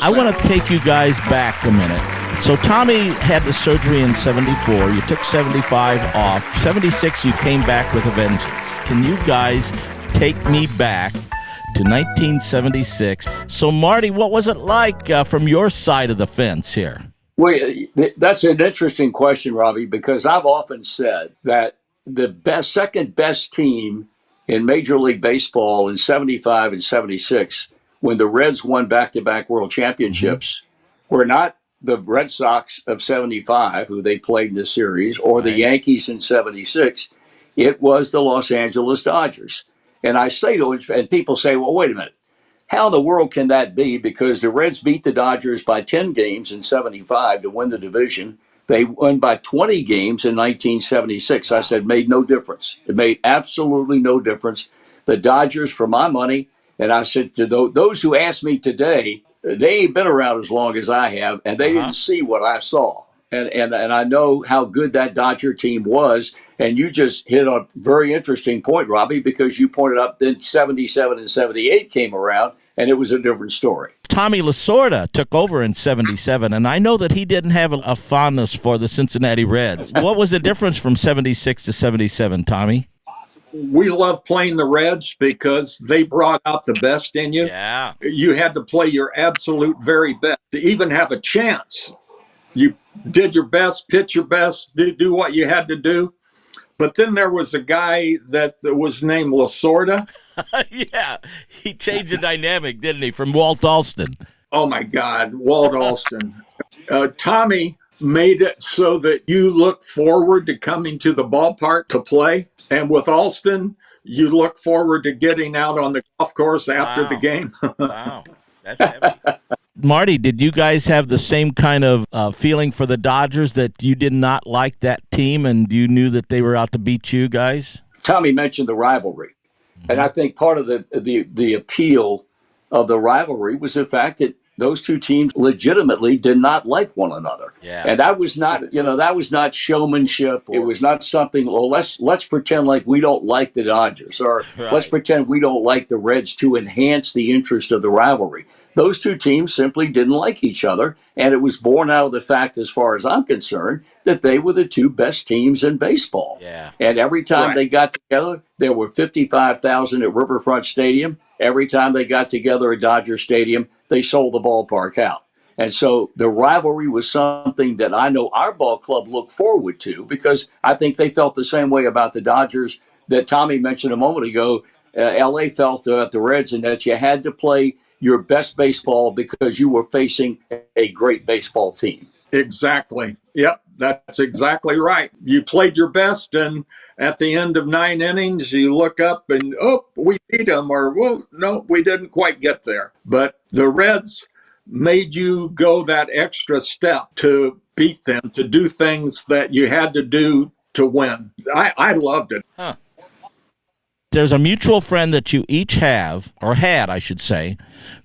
I want to take you guys back a minute. So Tommy had the surgery in 74. You took 75 off. 76, you came back with a vengeance. Can you guys take me back to 1976? So, Marty, what was it like from your side of the fence here? Well, that's an interesting question, Robbie, because I've often said that the second best team in Major League Baseball in 75 and 76, when the Reds won back-to-back World Championships, were not the Red Sox of 75, who they played in this series, or the Yankees in 76. It was the Los Angeles Dodgers. And I say to them, and people say, well, wait a minute. How in the world can that be? Because the Reds beat the Dodgers by 10 games in 75 to win the division. They won by 20 games in 1976. I said, made no difference. It made absolutely no difference. The Dodgers, for my money, and I said to those who asked me today, they ain't been around as long as I have, and they didn't see what I saw. And I know how good that Dodger team was. And you just hit a very interesting point, Robbie, because you pointed out that 77 and 78 came around, and it was a different story. Tommy Lasorda took over in 77, and I know that he didn't have a fondness for the Cincinnati Reds. What was the difference from 76 to 77, Tommy? We love playing the Reds because they brought out the best in you. Yeah. You had to play your absolute very best to even have a chance. You did your best, pitch your best, do what you had to do. But then there was a guy that was named Lasorda. Yeah, he changed the dynamic, didn't he, from Walt Alston? Oh, my God, Walt Alston. Tommy made it so that you look forward to coming to the ballpark to play. And with Alston, you look forward to getting out on the golf course after the game. Wow, that's heavy. Marty, did you guys have the same kind of feeling for the Dodgers, that you did not like that team and you knew that they were out to beat you guys? Tommy mentioned the rivalry. And I think part of the appeal of the rivalry was the fact that those two teams legitimately did not like one another. Yeah. And that was not showmanship. It was not something, well, let's pretend like we don't like the Dodgers, or let's pretend we don't like the Reds to enhance the interest of the rivalry. Those two teams simply didn't like each other, and it was born out of the fact, as far as I'm concerned, that they were the two best teams in baseball. Yeah. And every time they got together, there were 55,000 at Riverfront Stadium. Every time they got together at Dodger Stadium, they sold the ballpark out. And so the rivalry was something that I know our ball club looked forward to, because I think they felt the same way about the Dodgers that Tommy mentioned a moment ago. L.A. felt about the Reds, and that you had to play your best baseball because you were facing a great baseball team. Exactly. Yep, that's exactly right. You played your best, and at the end of 9 innings, you look up and, oh, we beat them, or, well, no, we didn't quite get there. But the Reds made you go that extra step to beat them, to do things that you had to do to win. I loved it. Huh. There's a mutual friend that you each have, or had, I should say,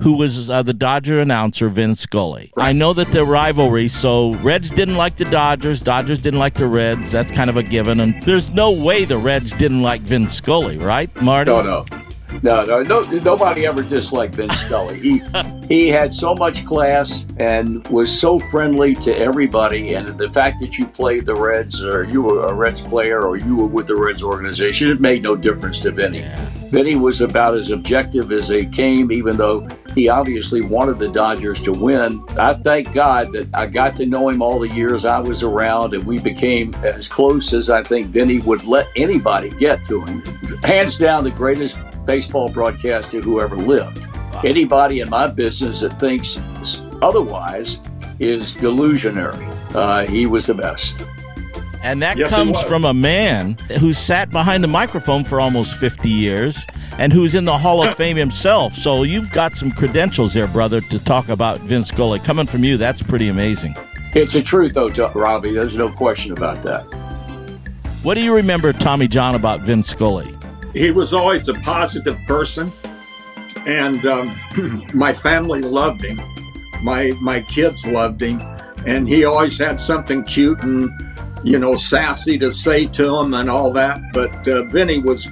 who was the Dodger announcer, Vin Scully. I know that they're rivalry, so Reds didn't like the Dodgers didn't like the Reds. That's kind of a given. And there's no way the Reds didn't like Vin Scully, right, Marty? No, nobody ever disliked Vin Scully. He had so much class and was so friendly to everybody. And the fact that you played the Reds, or you were a Reds player, or you were with the Reds organization, it made no difference to Vinny. Yeah. Vinny was about as objective as they came, even though he obviously wanted the Dodgers to win. I thank God that I got to know him all the years I was around, and we became as close as I think Vinny would let anybody get to him. Hands down, the greatest baseball broadcaster who ever lived. Wow. Anybody in my business that thinks otherwise is delusionary. He was the best. And that comes from a man who sat behind the microphone for almost 50 years and who's in the Hall of Fame himself. So you've got some credentials there, brother, to talk about Vin Scully. Coming from you, that's pretty amazing. It's the truth, though, Robbie. There's no question about that. What do you remember, Tommy John, about Vin Scully? He was always a positive person, and my family loved him. My kids loved him, and he always had something cute and, sassy to say to him and all that. But Vinny was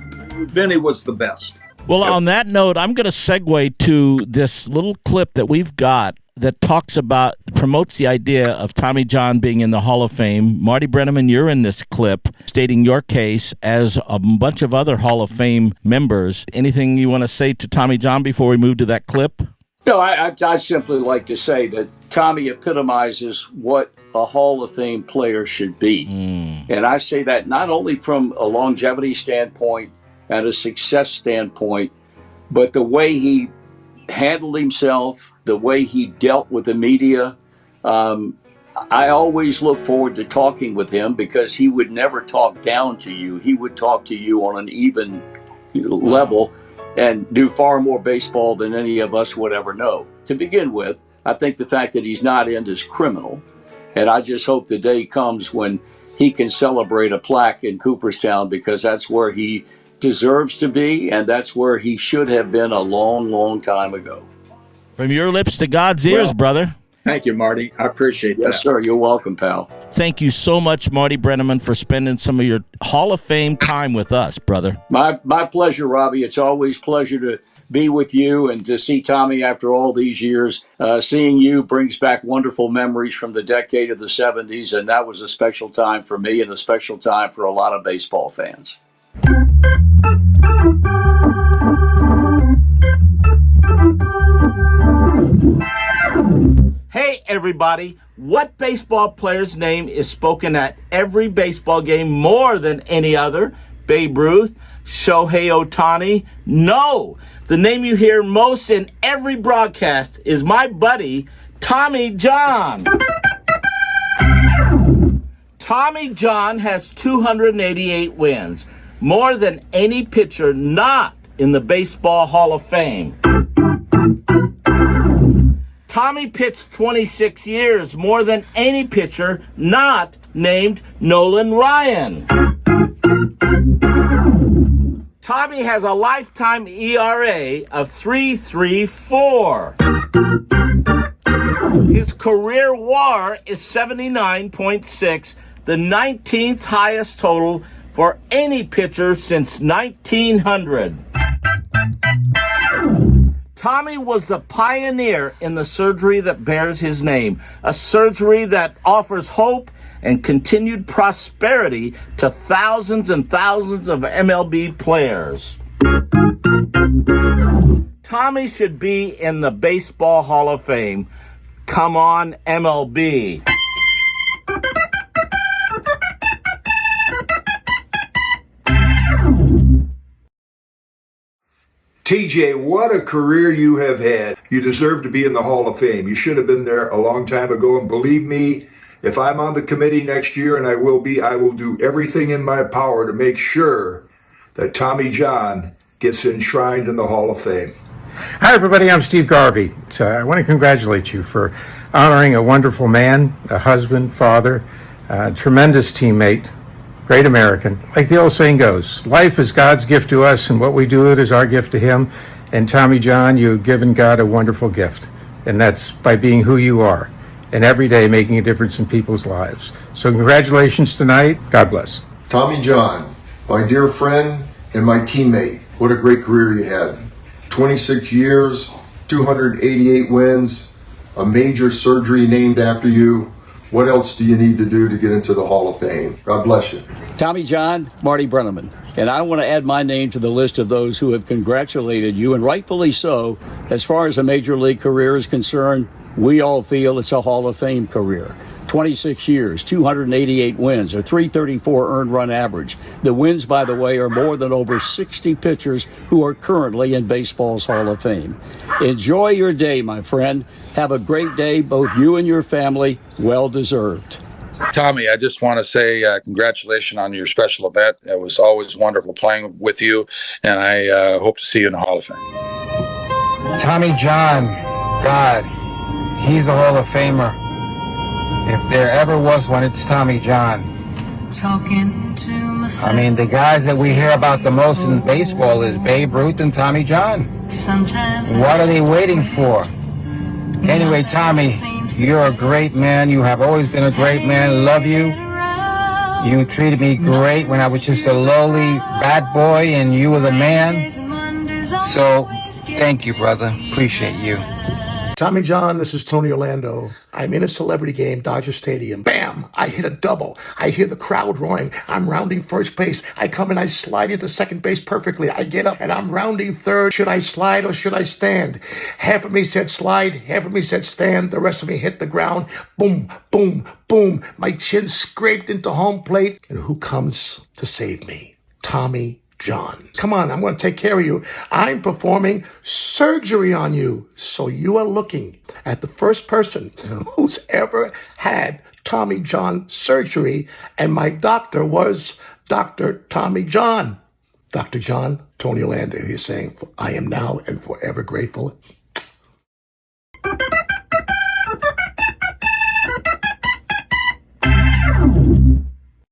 the best. Well, on that note, I'm going to segue to this little clip that we've got that promotes the idea of Tommy John being in the Hall of Fame. Marty Brennaman, you're in this clip stating your case, as a bunch of other Hall of Fame members. Anything you want to say to Tommy John before we move to that clip? No, I'd simply like to say that Tommy epitomizes what a Hall of Fame player should be. And I say that not only from a longevity standpoint and a success standpoint, but the way he handled himself, the way he dealt with the media. I always look forward to talking with him because he would never talk down to you. He would talk to you on an even level and do far more baseball than any of us would ever know. To begin with, I think the fact that he's not in is criminal. And I just hope the day comes when he can celebrate a plaque in Cooperstown, because that's where he deserves to be, and that's where he should have been a long, long time ago. From your lips to God's ears, brother. Thank you, Marty. I appreciate that. Yes, sir. You're welcome, pal. Thank you so much, Marty Brennaman, for spending some of your Hall of Fame time with us, brother. My pleasure, Robbie. It's always a pleasure to be with you and to see Tommy after all these years. Seeing you brings back wonderful memories from the decade of the 70s, and that was a special time for me and a special time for a lot of baseball fans. Hey, everybody. What baseball player's name is spoken at every baseball game more than any other? Babe Ruth? Shohei Ohtani? No. The name you hear most in every broadcast is my buddy, Tommy John. Tommy John has 288 wins, more than any pitcher not in the Baseball Hall of Fame. Tommy pitched 26 years, more than any pitcher not named Nolan Ryan. Tommy has a lifetime ERA of 3.34. His career WAR is 79.6, the 19th highest total for any pitcher since 1900. Tommy was the pioneer in the surgery that bears his name, a surgery that offers hope and continued prosperity to thousands and thousands of MLB players. Tommy should be in the Baseball Hall of Fame. Come on, MLB. TJ, what a career you have had. You deserve to be in the Hall of Fame. You should have been there a long time ago. And believe me, if I'm on the committee next year, and I will do everything in my power to make sure that Tommy John gets enshrined in the Hall of Fame. Hi, everybody. I'm Steve Garvey. I want to congratulate you for honoring a wonderful man, a husband, father, tremendous teammate, great American. Like the old saying goes, life is God's gift to us, and what we do it is our gift to him. And Tommy John, you've given God a wonderful gift, and that's by being who you are, and every day making a difference in people's lives. So congratulations tonight. God bless. Tommy John, my dear friend and my teammate, what a great career you had. 26 years, 288 wins, a major surgery named after you. What else do you need to do to get into the Hall of Fame? God bless you. Tommy John, Marty Brennaman. And I want to add my name to the list of those who have congratulated you, and rightfully so. As far as a major league career is concerned, we all feel it's a Hall of Fame career. 26 years, 288 wins, a 334 earned run average. The wins, by the way, are more than over 60 pitchers who are currently in baseball's Hall of Fame. Enjoy your day, my friend. Have a great day, both you and your family. Well deserved. Tommy, I just want to say congratulations on your special event. It was always wonderful playing with you, and I hope to see you in the Hall of Fame. Tommy John, God, he's a Hall of Famer. If there ever was one, it's Tommy John. I mean, the guys that we hear about the most in baseball is Babe Ruth and Tommy John. What are they waiting for? Anyway, Tommy, you're a great man. You have always been a great man. Love you. You treated me great when I was just a lowly bad boy, and you were the man. So, thank you, brother. Appreciate you. Tommy John, this is Tony Orlando. I'm in a celebrity game, Dodger Stadium. Bam! I hit a double. I hear the crowd roaring. I'm rounding first base. I come and I slide into second base perfectly. I get up and I'm rounding third. Should I slide or should I stand? Half of me said slide. Half of me said stand. The rest of me hit the ground. Boom, boom, boom. My chin scraped into home plate. And who comes to save me? Tommy John. Come on, I'm going to take care of you. I'm performing surgery on you. So you are looking at the first person who's ever had Tommy John surgery, and my doctor was Dr. Tommy John. Dr. John, Tony Orlando, he's saying, I am now and forever grateful